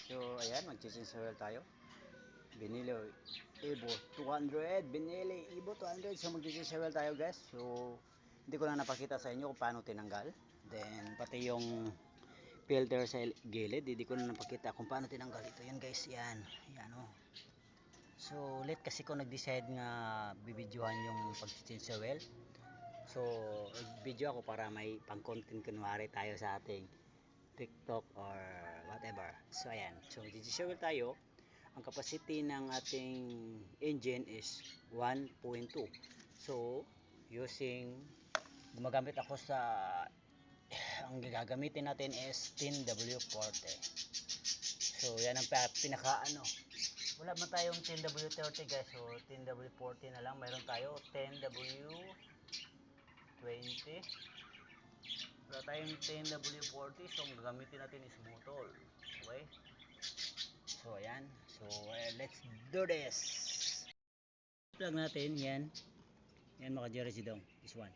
So, ayan, mag-change oil tayo. Binili, Evo 200. Binili, Evo 200. So, mag-change oil tayo, guys. So, hindi ko lang napakita sa inyo kung paano tinanggal. Then, pati yung filter sa gilid, hindi ko na napakita kung paano tinanggal ito. Yan, guys, yan. Yan, oh. So, late kasi ko nag-decide nga bibidyohan yung pag-change oil. So, video ako para may pang-content kunwari tayo sa ating TikTok or whatever. So, ayan. So, mag-change oil tayo. Ang capacity ng ating engine is 1.2. So, gumagamit ako sa ang gagamitin natin is 10W40. So, yan ang pinaka wala man tayong 10W30 guys. So, 10W40 na lang. Mayroon tayo 10W20. Wala tayong 10W40. So, ang gagamitin natin is motor. Okay? So, ayan. So, let's do this. Plug natin, yan. Yan, maka-jersey dong. This one.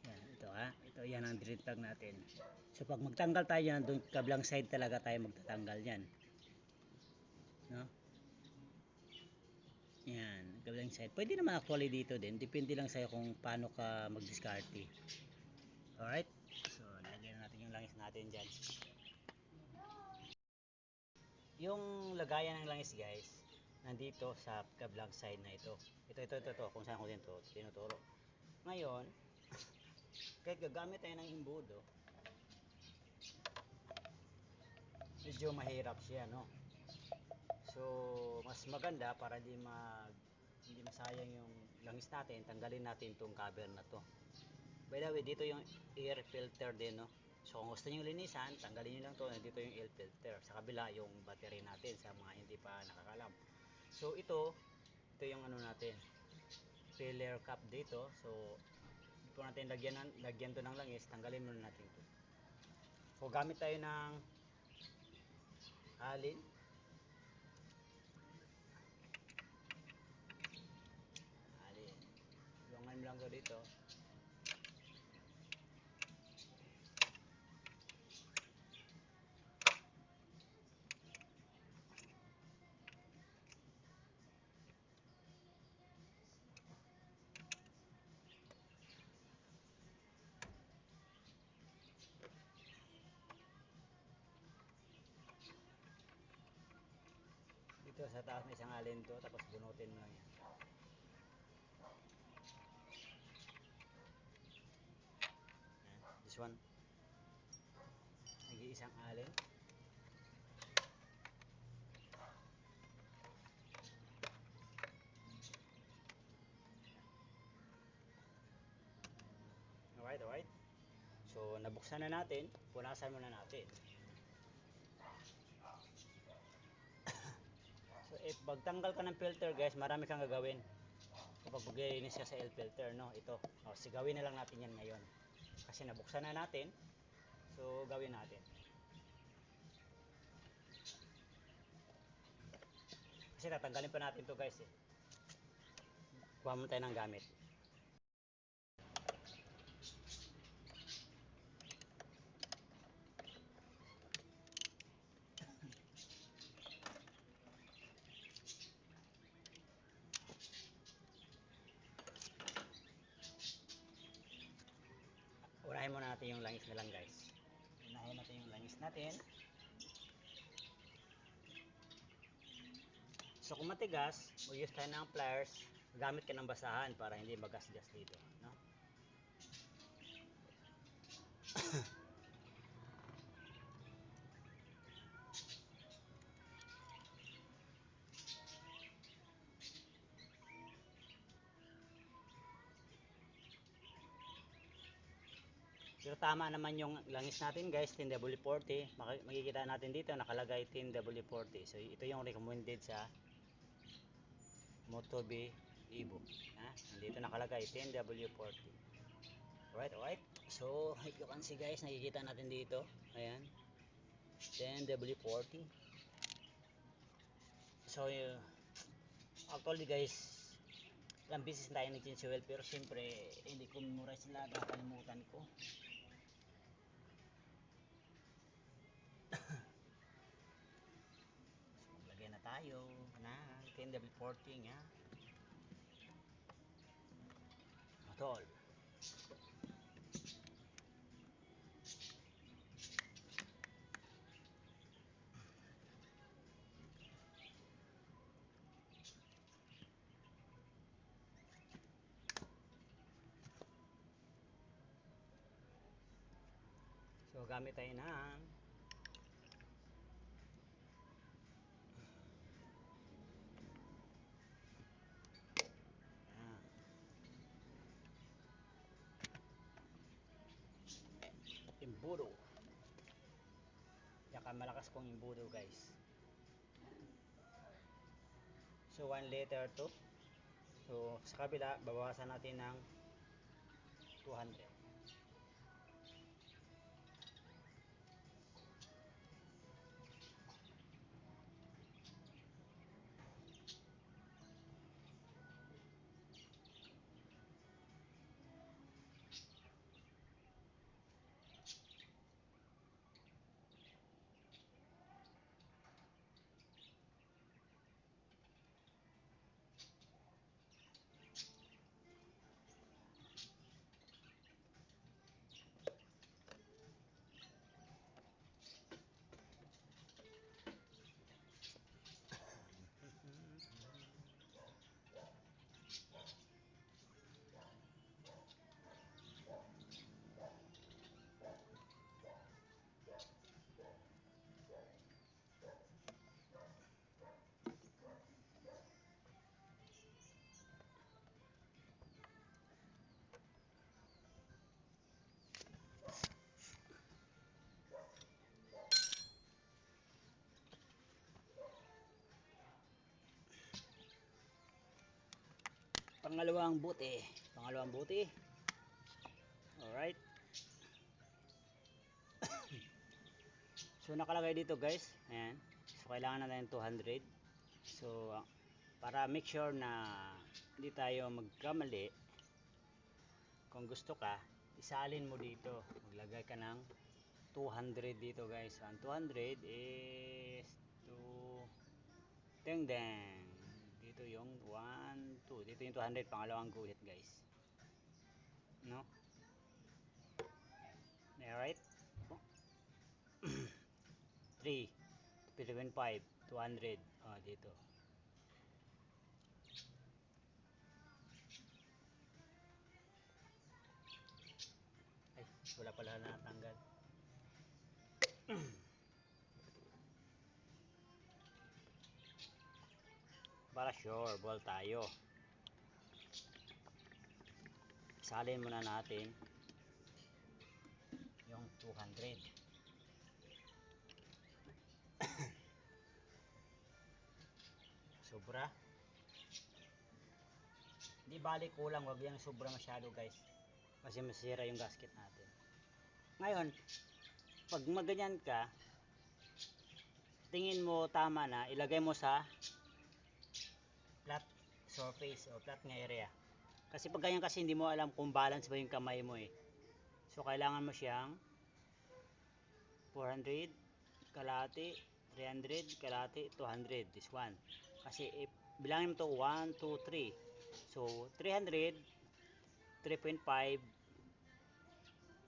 Yan, ito ha. Ito, yan ang drill plug natin. So, pag magtanggal tayo yan, doon kablang side talaga tayo magtatanggal yan. No? Yan, kablang side. Pwede naman actually dito din. Depende lang sa'yo kung paano ka mag-discarte. Alright? So, lagyan natin yung langis natin dyan. Yung lagayan ng langis guys, nandito sa kablang side na ito. Ito. Kung saan ko din to tinuturo. Ngayon, kahit gagamit tayo ng imbudo, medyo mahirap siya, no? So, mas maganda para hindi masayang yung langis natin, tanggalin natin itong cover na to. By the way, dito yung air filter din, no? So, kung gusto nyo linisan, tanggalin nyo lang to. Dito yung air filter. Sa kabila, yung battery natin sa mga hindi pa nakakalam. So, ito yung ano natin, filler cap dito. So, kung natin lagyan to ng langis, tanggalin muna natin to. So, gamit tayo ng halin. Iwangan mo lang to dito. Dito sa taas may isang halin to, tapos bunutin mo lang yan. This one. Nag-iisang alin. Alright. So, nabuksan na natin. Punasan muna natin. So, if magtanggal ka ng filter guys, marami kang gagawin. Kapag maglilinis ka sa air filter, no? Ito. O, sigawin na lang natin yan ngayon. Kasi nabuksan na natin. So, gawin natin. Kasi tatanggalin pa natin to guys eh. Kuha mo tayo ng gamit. Unahin muna natin yung langis na lang guys. Unahin natin yung langis natin. So kung matigas, mag-use tayo ng pliers. Gamit ka ng basahan para hindi magasgas dito, no? Pero tama naman yung langis natin guys, 10W40. Makikita natin dito nakalagay 10W40. So ito yung recommended sa Moto B Evo. Nandito nakalagay 10W40. Alright. So if you can see guys, nakikita natin dito. Ayan. 10W40. So actually guys, ilang beses tayo nag-change oil pero siyempre hindi ko memorize lahat, nakalimutan ko. tayo ng TNW40 nga motor. So gamit tayo ng imbudo. Yaka malakas kong imbudo guys. So 1 liter to. So sa kabila babawasan natin ng 200. Pangalawang buti. Alright. So nakalagay dito guys, ayan. So kailangan natin 200. So para make sure na hindi tayo magkamali, kung gusto ka, isalin mo dito. Maglagay ka ng 200 dito guys. So ang 200 is deng deng. Dito yung 1, 2. Dito yung 200, pangalawang guhit guys. No? Alright? 3, 3.5, 200. Oh, dito. Ay, wala pala natanggal. Para sure, ball tayo. Salin muna natin yung 200. Sobra. Hindi balik kulang, wag yan sobra masyado guys. Kasi masira yung gasket natin. Ngayon, pag maganyan ka, tingin mo tama na, ilagay mo sa flat surface o flat nga area. Kasi pag ganyan kasi hindi mo alam kung balance ba yung kamay mo eh. So kailangan mo siyang 400, kalahati, 300, kalahati, 200. This one. Kasi bilangin mo to 1, 2, 3. So 300, 3.5,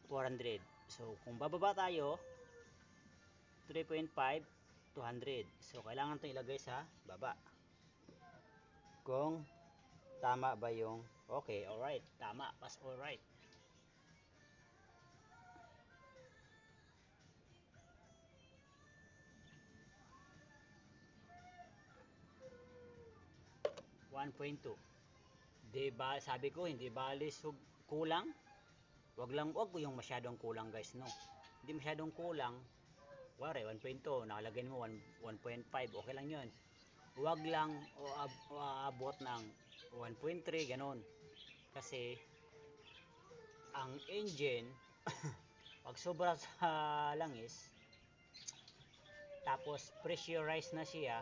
400. So kung bababa tayo, 3.5, 200. So kailangan itong ilagay sa baba. Kung tama ba yung okay, alright, tama, pass alright. $1.2. Diba, sabi ko hindi bali kulang. Wag yung masyadong kulang guys, no. Hindi masyadong kulang. Wari 1.2, nakalagay mo 1.5, okay lang 'yun. Wag lang o aabot ng 1.3 ganun. Kasi ang engine pag sobra sa langis, tapos pressurized na siya,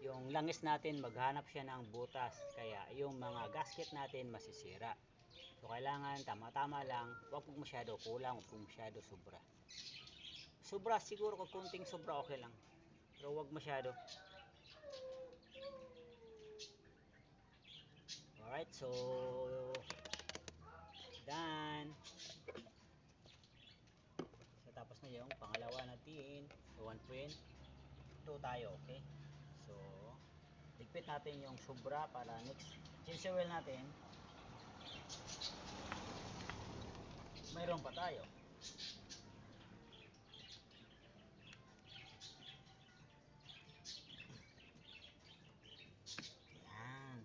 yung langis natin maghanap siya ng butas, kaya yung mga gasket natin masisira. So kailangan tama-tama lang, wag masyado kulang, wag masyado sobra. Sobra siguro, kung kunting sobra okay lang, pero wag masyado. Alright, so done. So tapos na yung pangalawa natin. So 1.2 tayo, okay? So ligpit natin yung sobra para next chisel wheel natin mayroon pa tayo. Yan.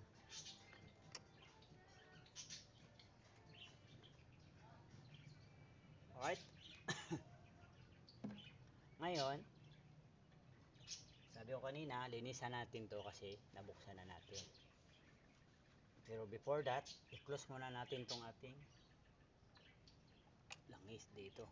Alright. Ngayon, sabi ko kanina, linisan natin to kasi nabuksan na natin. Pero before that, i-close muna natin tong ating langis dito.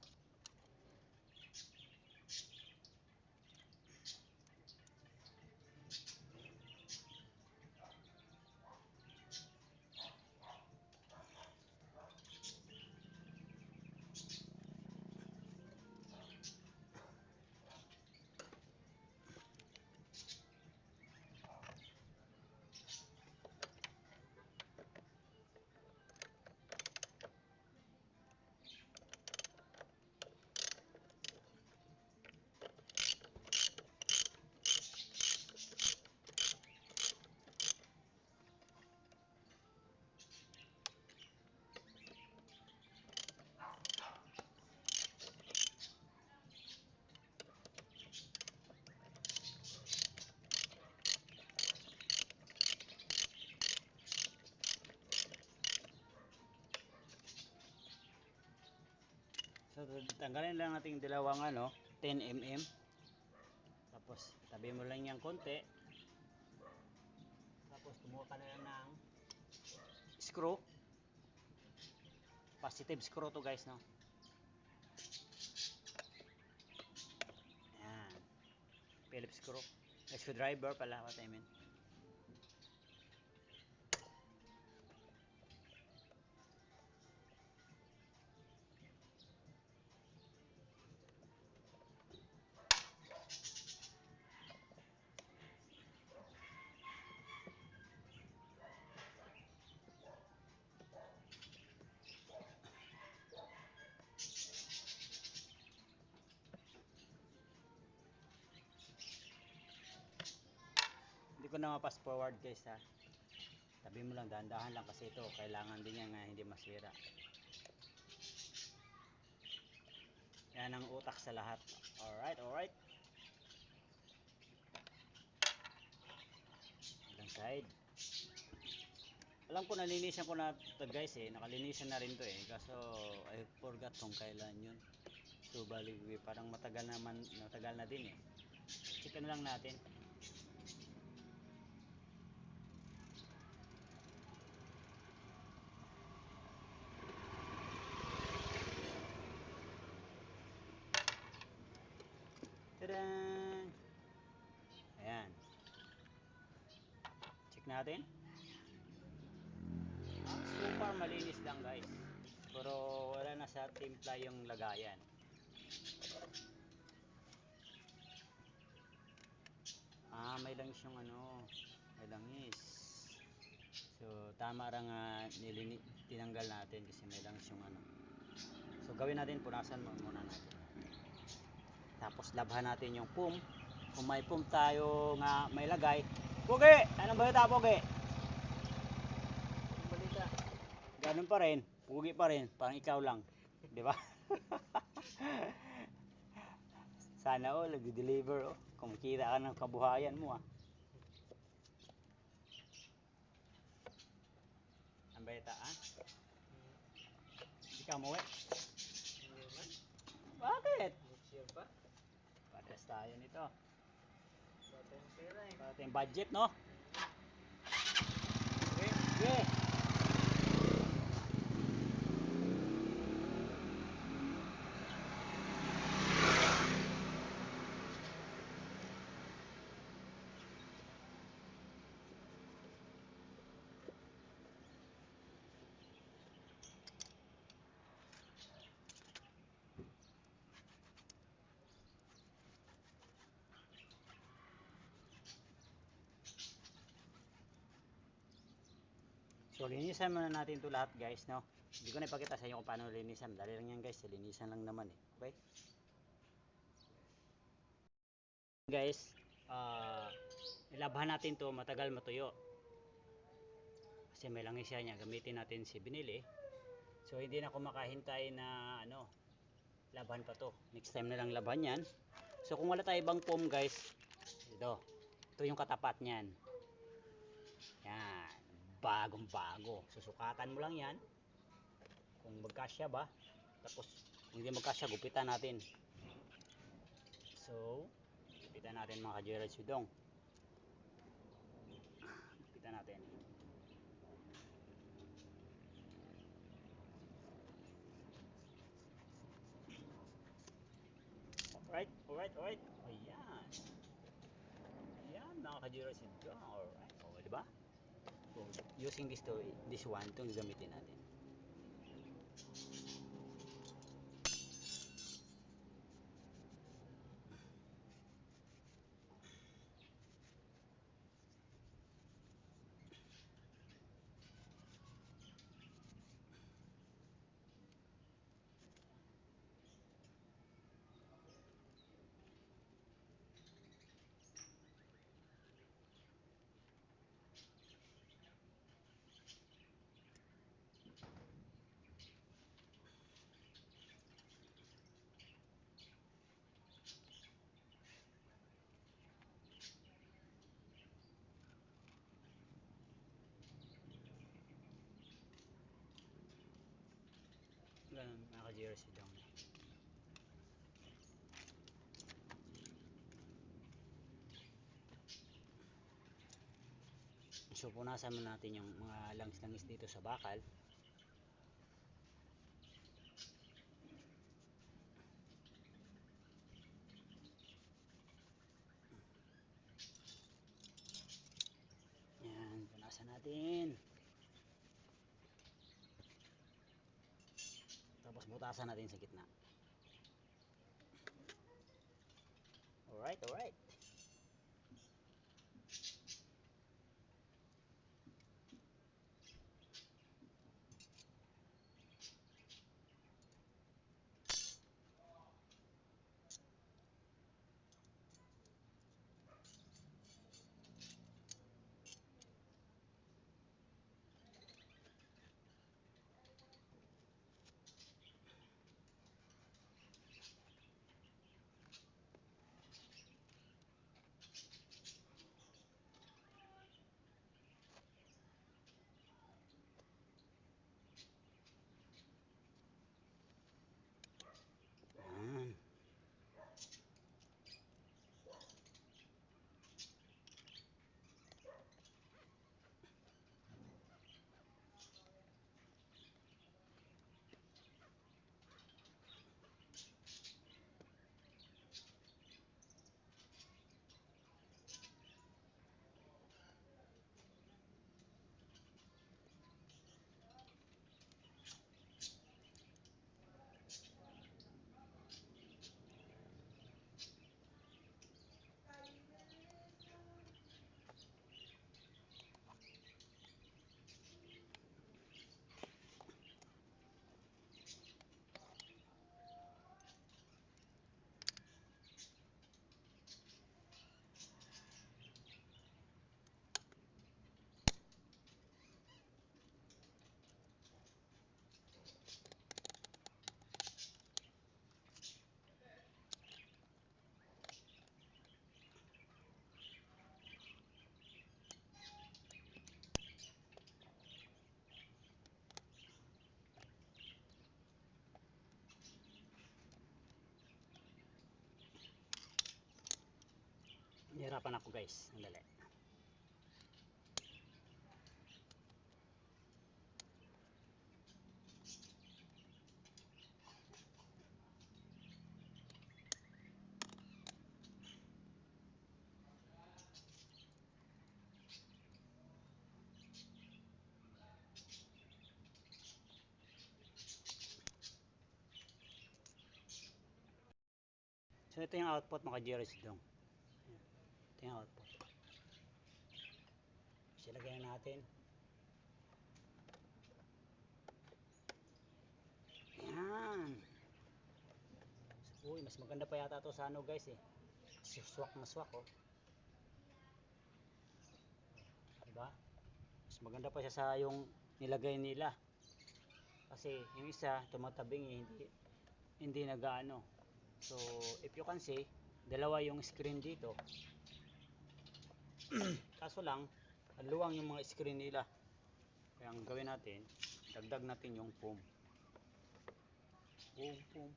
So tanggalin lang natin yung dalawang 10 mm. Tapos tabi mo lang yung konti. Tapos kumuha ka na lang ng screw. Positive screw to guys, no? Yan. Phillips screw. Screwdriver pala, what I mean. Hindi ko na ma-pass forward guys, ha. Tabi mo lang, dahan-dahan lang kasi ito kailangan din yan nga hindi masira. Yan ang utak sa lahat. Alright, alright. Ilang side. Alam ko nalinisan ko na ito guys, nakalinisan na rin to kaso I forgot kung kailan yun. So bali parang matagal na din check na lang natin. Tadaan! Ayan. Check natin. So far malinis lang guys. Pero wala na sa timpla yung lagayan. May langis yung may langis. So tama ra nga tinanggal natin kasi may langis yung So gawin natin, punasan muna natin. Tapos labhan natin yung foam. Kung may foam tayo nga may lagay. Pogi! Anong balita, Pogi? Anong balita? Ganun pa rin. Pogi pa rin. Parang ikaw lang. Di ba? Sana nag-deliver kumikita ka ng kabuhayan mo Ang balita Hindi ka umuwi? Bakit? Patas tayo nito. Para tayong budget, no? Okay. So linisan muna natin ito lahat guys, no? Hindi ko na ipakita sa inyo kung paano linisan. Dali lang yan guys, linisan lang naman eh. Okay? Guys, ilabhan natin to matagal matuyo. Kasi may langis niya, gamitin natin si binili. So hindi na ako makahintay na laban pa to. Next time na lang laban yan. So kung wala tayo ibang foam guys, ito yung katapat niyan. Yan, bagong bago. Susukatan mo lang yan. Kung magkasya ba, tapos kung hindi magkasya, gupitan natin. So, gupitan natin mga ka-Gerald Sudong. Gupitan natin. Alright. Ayan. Ayan mga ka-Gerald Sudong. Alright. O, diba? So, using this one, itong gagamitin natin. Ganun mga ka-Gerald Sudong. So punasan mo natin yung mga langis-langis dito sa bakal. Yan, punasan natin. Tapos butasan natin sa gitna. Alright. Yan. Nahirapan ako guys. Andali. So ito yung output mga ka-Gerald Sudong. Ito yung output. Silagay natin. Uy, mas maganda pa yata to sa ano guys eh. Swak na swak oh. Diba? Mas maganda pa siya sa yung nilagay nila. Kasi yung isa tumatabing hindi nagaano. So if you can see, dalawa yung screen dito. Kaso lang, luwang yung mga screen nila. Kaya ang gawin natin, dagdag natin yung foam.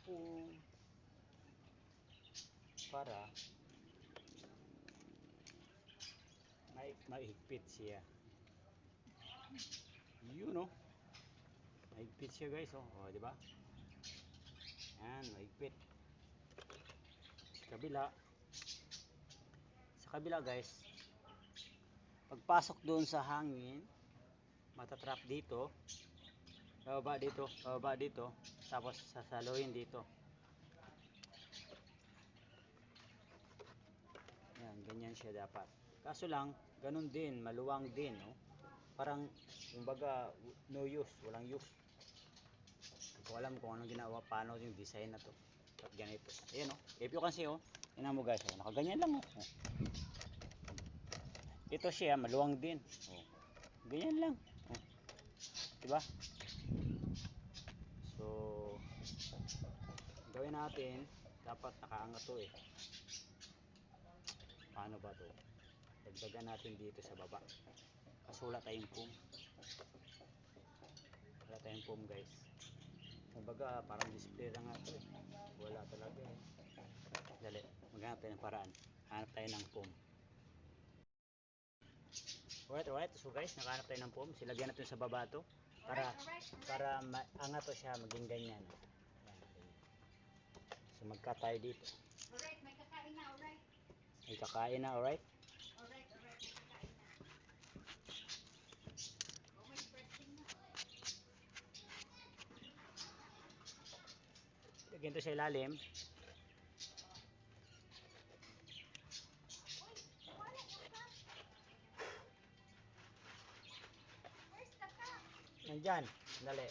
Foam. Para maigpit siya. Yun no. Maigpit siya guys oh. Oh, di ba? Yan, maigpit. Sa kabila guys, pagpasok doon sa hangin, matatrap dito, bababa dito, tapos sasaluhin dito. Yan, ganyan siya dapat. Kaso lang, ganun din, maluwang din, no? Parang, kumbaga, no use, walang use. Hindi ko alam kung anong ginawa, paano yung design na to. At ganito. Ayan, no? If you can see, oh, tingnan mo guys, oh, nakaganyan lang, oh. Ito siya, maluwang din. Oh. Ganyan lang. Oh. Diba? So, gawin natin, dapat nakaangat to eh. Paano ba to? Dagdagan natin dito sa baba. Kasi wala tayong foam. Wala tayong foam guys. Kumbaga parang display lang nga ito eh. Wala talaga eh. Dali, maghanap tayo ng paraan. Hanap tayo ng foam. Alright. So guys, nakahanap tayo ng foam. Silagyan natin sa baba to. Para angat to siya maging ganyan. Yan, ganyan. So magka tayo dito. Alright, may kakain na, alright? May kakain na, alright? Alright, may kakain na. Oh, may pressing na. Lagyan to sa ilalim. Wala yung cup. Where's the cup? Nandyan, dali.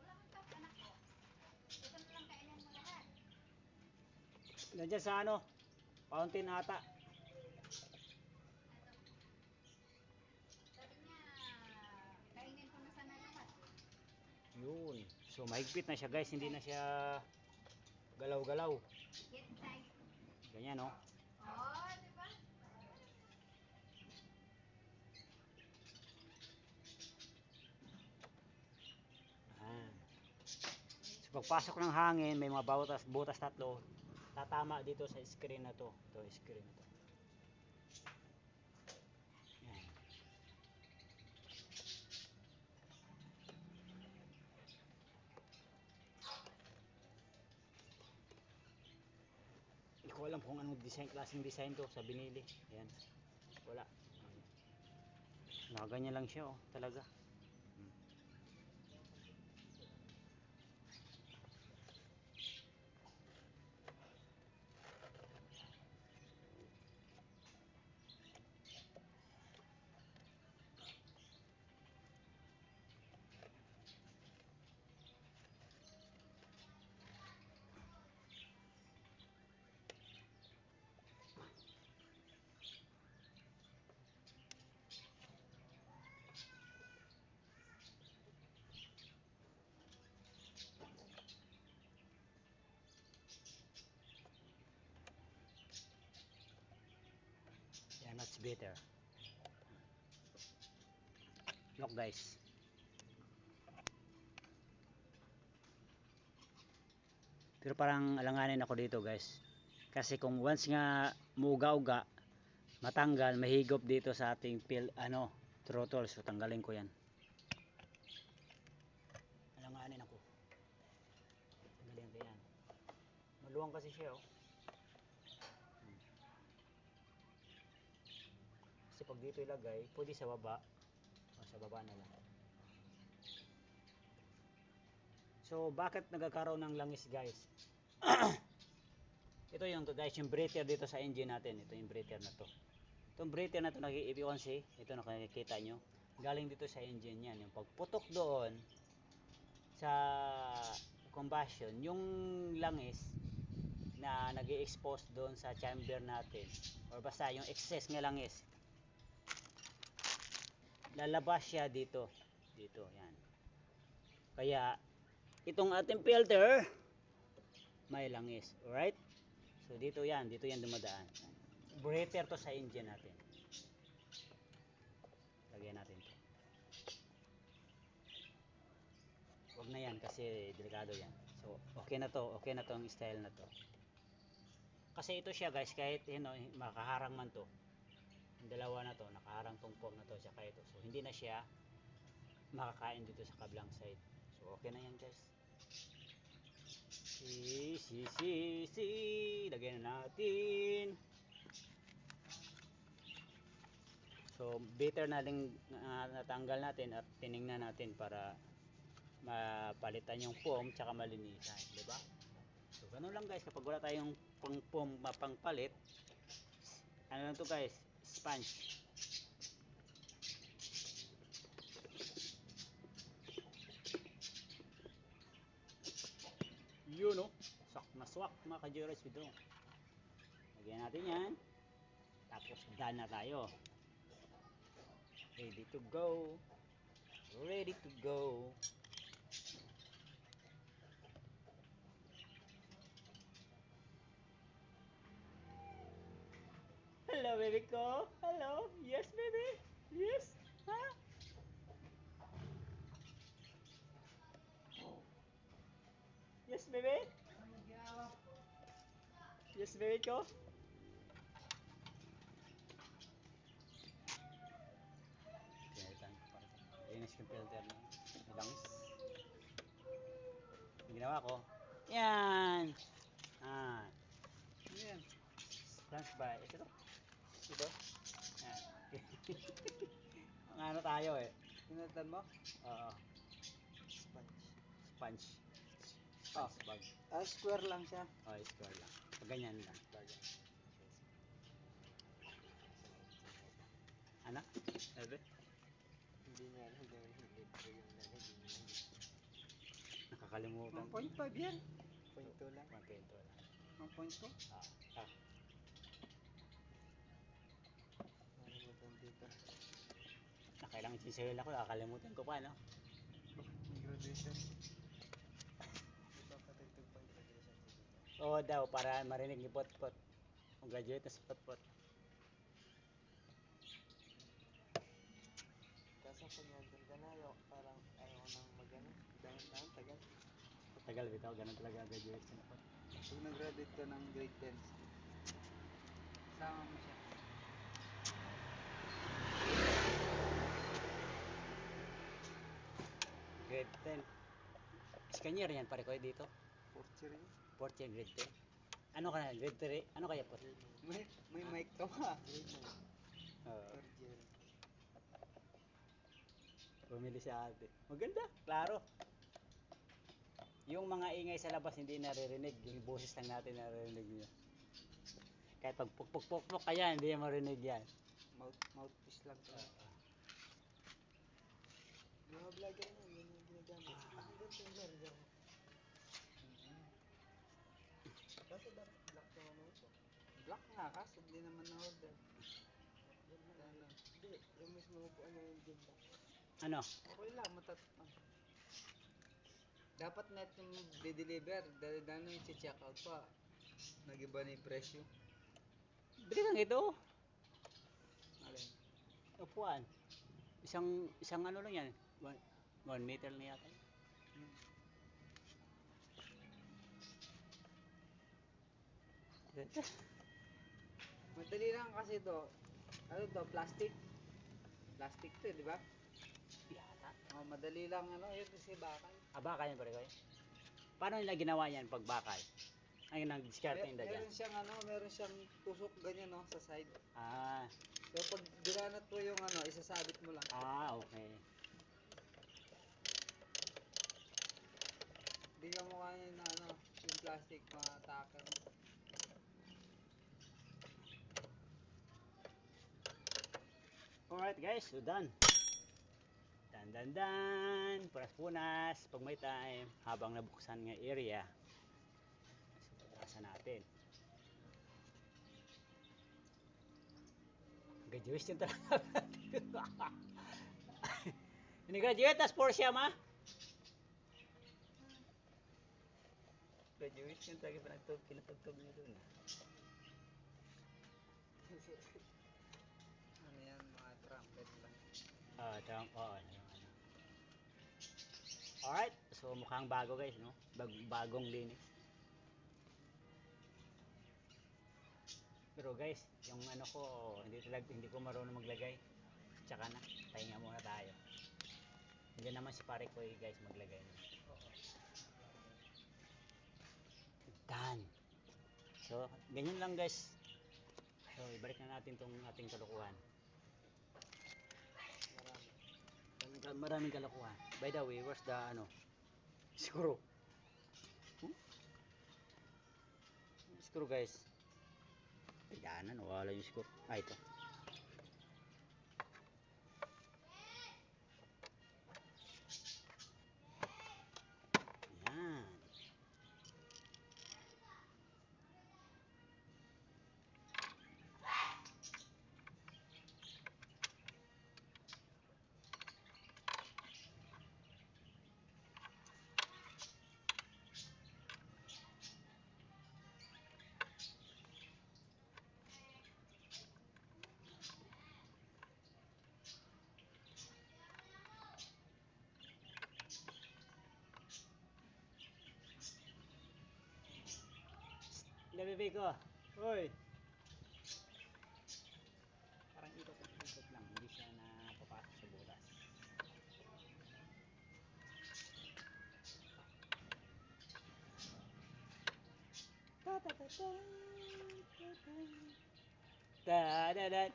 Wala kang cup, anak ko. Ito na lang kainin mo lahat. Nandyan sa ano, fountain ata. Sabi niya, kainin ko na sana lahat. Yun. So mahigpit na siya guys, hindi na siya galaw-galaw. Get tight. Ganyan no. Oh, di ba? Ah. So pagpasok ng hangin, may mga butas tatlo, tatama dito sa screen na to. Ito, screen na to. Yan. Hindi ko alam kung anong klaseng design to sa binili. Yan. Wala. Nakaganyan lang siya oh, talaga. Yan, much better. Look guys. Pero parang alanganin ako dito guys. Kasi kung once nga muuga-uga, matanggal, mahigop dito sa ating throttle. So tanggalin ko yan. Alanganin ako. Tanggalin ko yan. Maluwang kasi siya oh. Kasi pag dito ilagay, pwede sa baba. O sa baba na lang. So bakit nagkakaroon ng langis guys? Ito yung guys, yung breather dito sa engine natin. Ito yung breather na to. Itong breather na to, if you can see, ito nakikita nyo. Galing dito sa engine yan. Yung pagputok doon sa combustion, yung langis na nag-i-expose doon sa chamber natin or basta yung excess ng langis lalabas siya dito yan, kaya itong ating filter may langis, alright, so dito yan dumadaan, breather to sa engine natin, lagyan natin to, wag na yan kasi delikado yan, so okay na to ang style na to. Kasi ito siya guys, kahit makaharang man to, yung dalawa na to, nakaharang tong foam na to saka ito, so hindi na siya makakain dito sa kablang side, so okay na yan guys. Lagyan na natin, so better na din natanggal natin at tiningnan natin para mapalitan yung foam tsaka malinisan, diba? So ganun lang guys, kapag wala tayong pang foam mapangpalit, ano lang to guys, sponge. Yun no, swak na swak mga ka-Joyride Speedo. Lagyan natin yan, tapos done na tayo, ready to go. Hello baby ko, hello, yes baby, yes, ha? Yes baby, yes baby ko. Linis yung filter na langis. Yung ginawa ko, yan. Yan. Plans by, ito. Yan. Ang ano tayo eh. Pinalitan mo? Oo. Sponge. Bag. Square lang siya. Oh, square lang. Ganyan lang. Ano? Sabi? Hindi niya alam kung litro yung lalagyan. Nakakalimutan. 1.5 yan. 1.2 lang. 1.2 lang. 1.2? Ah. Nakalimutan dito. Kailangan sisiril ako, nakakalimutan ko pa, no? Graduation. Ito patugtog pang graduation dito. Oo daw, para marinig ni Potpot. Kung graduate na si Potpot. Kaso pag nandun ka na, parang ayaw nang mag-ano. Dahan-dahan, tagal. Tagal bitaw, ganun talaga graduation na Pot. Pag nag-graduate ka ng grade 10, sama mo siya. Grade 10. Scanier yan, pare ko dito. Fourth year yun. Fourth year, grade 10. Ano ka na, grade 3? Ano kaya Pot? May mic ka pa. Oo. Third year. Bumili si ate. Maganda, klaro. Yung mga ingay sa labas hindi naririnig, yung boses lang natin naririnig niya. Kahit pag pukpuk kaya hindi marinig yan. Mouthpiece lang to. Mga vlogger mo, yun yung ginagamit. Ang ganda yung vlogger mo. Kaso dapat black yung ano ito. Black nga, kaso hindi naman na-order. Hindi, yung mismo upuan niya yung black. Ano? Okay lang, dapat net yung de-deliver, dahil dano yung check out pa. Nag-iba na yung presyo. Bili lang ito. Alin? Upuan. Isang ano lang yan. 1 meter na yata. Madali lang kasi to. Ano to, plastic? Plastic to, di ba? Yata. Oh, madali lang yun kasi bakal. Bakal yan pare ko. Paano nila ginawa yan pag bakal? Ay, nag-discard nila dyan. Meron siyang tusok ganyan no, sa side. So pag giranat mo yung isasabit mo lang. Okay. Hindi ka mukha yun na yung plastic, mga tacker. Alright guys, so done. Dan, punas-punas pag may time habang nabuksan ng area. Patasan natin. Graduation talaga. Ini-graduate tas Porsche ma? Graduation talaga pinatugtog niya doon. Ano yan, mga trumpet lang. Alright, so mukhang bago guys, no? Bagong linis. Pero guys, yung ano ko, hindi ko marunong maglagay. Tsaka na, pahinga muna tayo. Hindi naman si pare ko guys maglagay. Done. So, ganyan lang guys. So, ibalik na natin tong ating kalokohan. Maraming kalokohan. By the way, where's the screw? Screw guys. Pagdaanan, wala yung screw. Ito. Yan. Bebe ko. Hoy. Parang ikot lang, hindi siya napapasok sa butas. Ta-da-da.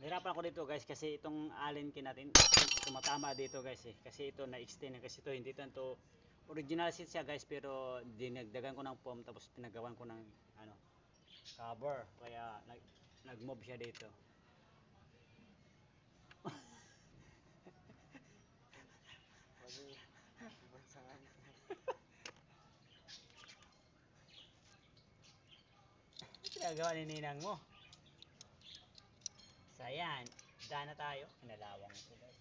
Nahirapan ako dito guys kasi itong allen key natin tumatama dito guys eh. Kasi ito na-extend kasi ito hindi to original seat siya guys pero dinagdagan ko ng foam tapos pinagawan ko ng cover kaya nag-move siya dito. Ginagawa ni ninang mo. So ayan, daan na tayo. Pinalawang ito guys.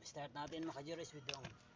Start natin maka-Juris with drone.